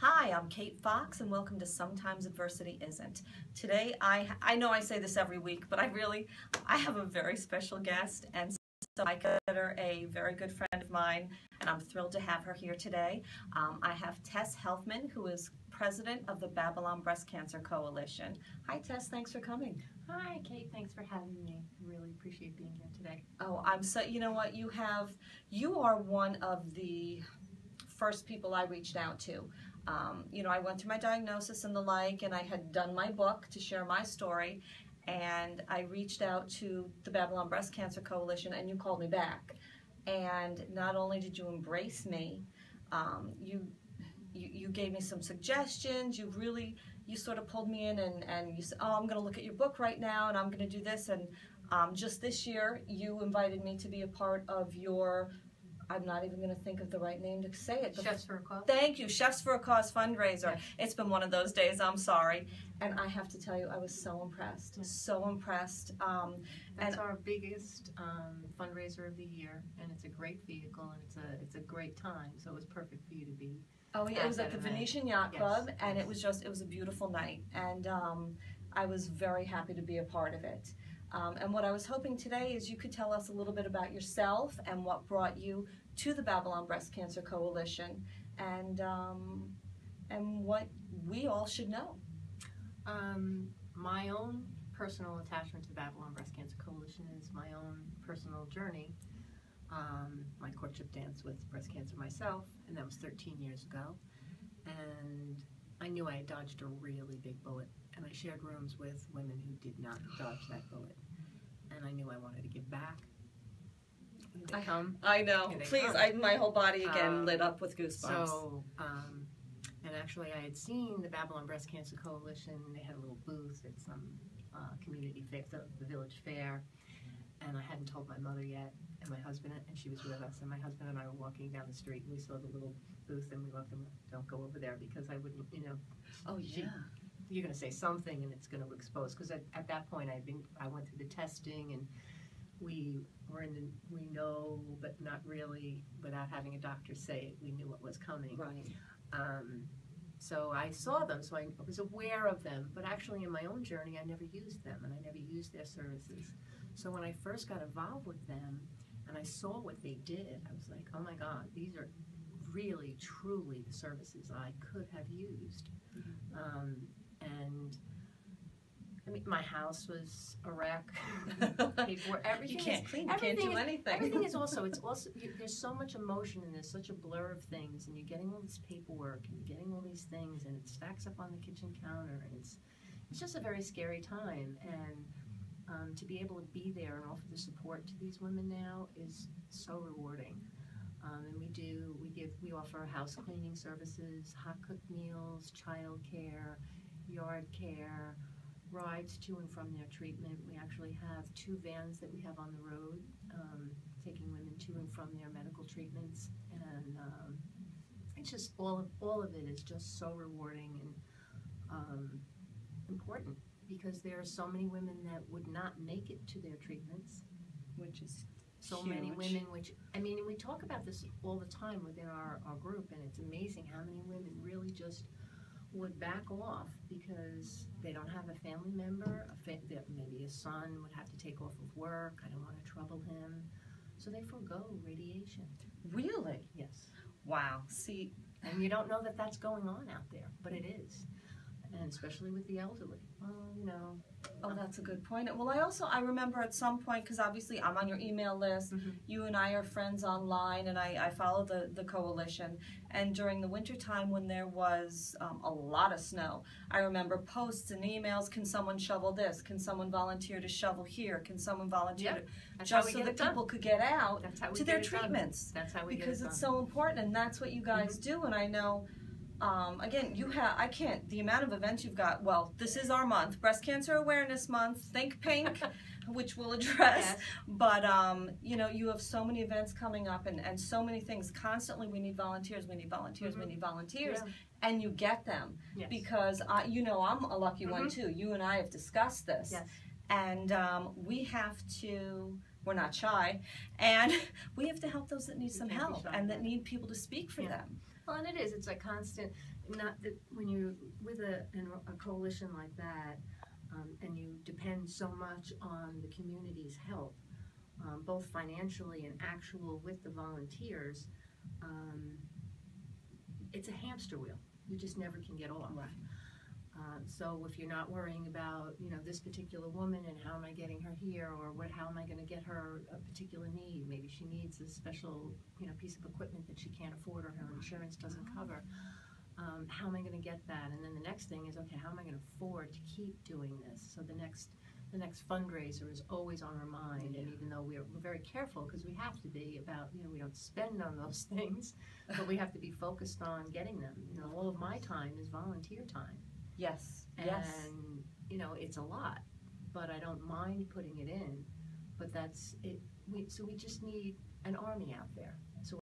Hi, I'm Kate Fox, and welcome to Sometimes Adversity Isn't. Today, I know I say this every week, but I have a very special guest, and so I consider a very good friend of mine, and I'm thrilled to have her here today. I have Tess Helfman, who is president of the Babylon Breast Cancer Coalition. Hi, Tess. Thanks for coming. Hi, Kate. Thanks for having me. Really appreciate being here today. Oh, you know what, you are one of the first people I reached out to. I went through my diagnosis and the like, and I had done my book to share my story, and I reached out to the Babylon Breast Cancer Coalition, and you called me back. And not only did you embrace me, you gave me some suggestions. You sort of pulled me in, and you said, oh, I'm going to look at your book right now, and I'm going to do this. And just this year, you invited me to be a part of your, I'm not even going to think of the right name to say it. Chefs for a Cause. Thank you, Chefs for a Cause fundraiser. Yes. It's been one of those days, I'm sorry. And I have to tell you, I was so impressed, so impressed. That's our biggest fundraiser of the year, and it's a great vehicle, and it's a great time, so it was perfect for you to be. Oh yeah, it was at the Venetian Yacht Club, yes. And it was a beautiful night, and I was very happy to be a part of it. And what I was hoping today is you could tell us a little bit about yourself and what brought you to the Babylon Breast Cancer Coalition, and what we all should know. My own personal attachment to the Babylon Breast Cancer Coalition is my own personal journey. My courtship dance with breast cancer myself, and that was 13 years ago. And I knew I had dodged a really big bullet, and I shared rooms with women who did not dodge that bullet. And I knew I wanted to give back. Here they come. I know. Please, my whole body again lit up with goosebumps. So, and actually I had seen the Babylon Breast Cancer Coalition. They had a little booth at some community fair, the village fair. And I hadn't told my mother yet, and my husband, and she was with us, and my husband and I were walking down the street, and we saw the little booth, and we looked, and don't go over there, because I wouldn't, Oh yeah. You're going to say something, and it's going to expose, because at that point I went through the testing, and we know, but not really, without having a doctor say it, we knew what was coming. Right. So I saw them, so I was aware of them, but actually in my own journey I never used them, and I never used their services. So when I first got involved with them and I saw what they did, I was like, oh my God, these are really, truly the services I could have used. Mm-hmm. And I mean, my house was a wreck. Everything you can't clean, you can't do anything. Everything is also, there's so much emotion and there's such a blur of things, and you're getting all this paperwork and you're getting all these things, and it stacks up on the kitchen counter, and it's just a very scary time. And to be able to be there and offer the support to these women now is so rewarding. And we offer house cleaning services, hot cooked meals, child care, yard care, rides to and from their treatment. We actually have 2 vans that we have on the road, taking women to and from their medical treatments, and it's just all of it is just so rewarding and important, because there are so many women that would not make it to their treatments, which is so huge. many women, and we talk about this all the time within our group, and it's amazing how many women really just would back off because they don't have a family member, maybe a son would have to take off of work, I don't want to trouble him, so they forego radiation. Really? Yes. Wow. See, and you don't know that that's going on out there, but it is. And especially with the elderly. Oh, that's a good point. Well, I remember at some point, because obviously I'm on your email list, you and I are friends online, and I follow the coalition. And during the winter time when there was a lot of snow, I remember posts and emails, can someone shovel this? Can someone volunteer to shovel here? Can someone volunteer just so that people could get out to their treatments? That's how we get it done. Because it's so important, and that's what you guys do, and I know. Again, the amount of events you've got, well, this is our month, Breast Cancer Awareness Month, Think Pink, which we'll address, but, you have so many events coming up and so many things. Constantly, we need volunteers, we need volunteers, we need volunteers, and you get them, because, I'm a lucky one, too. You and I have discussed this, and we're not shy, and we have to help those that need some help and that need people to speak for them. Well, and it is. It's a constant. Not that when you're with a coalition like that, and you depend so much on the community's help, both financially and actual with the volunteers. It's a hamster wheel. You just never can get off. Right. So if you're not worrying about, this particular woman and how am I getting her here, or how am I going to get her a particular need? Maybe she needs a special, piece of equipment that she can't afford or her insurance doesn't cover. How am I going to get that? And then the next thing is, okay, how am I going to afford to keep doing this? So the next fundraiser is always on our mind, and even though we're very careful, because we have to be about, we don't spend on those things, but we have to be focused on getting them. All of my time is volunteer time. Yes. And, it's a lot, but I don't mind putting it in, but that's it. So we just need an army out there.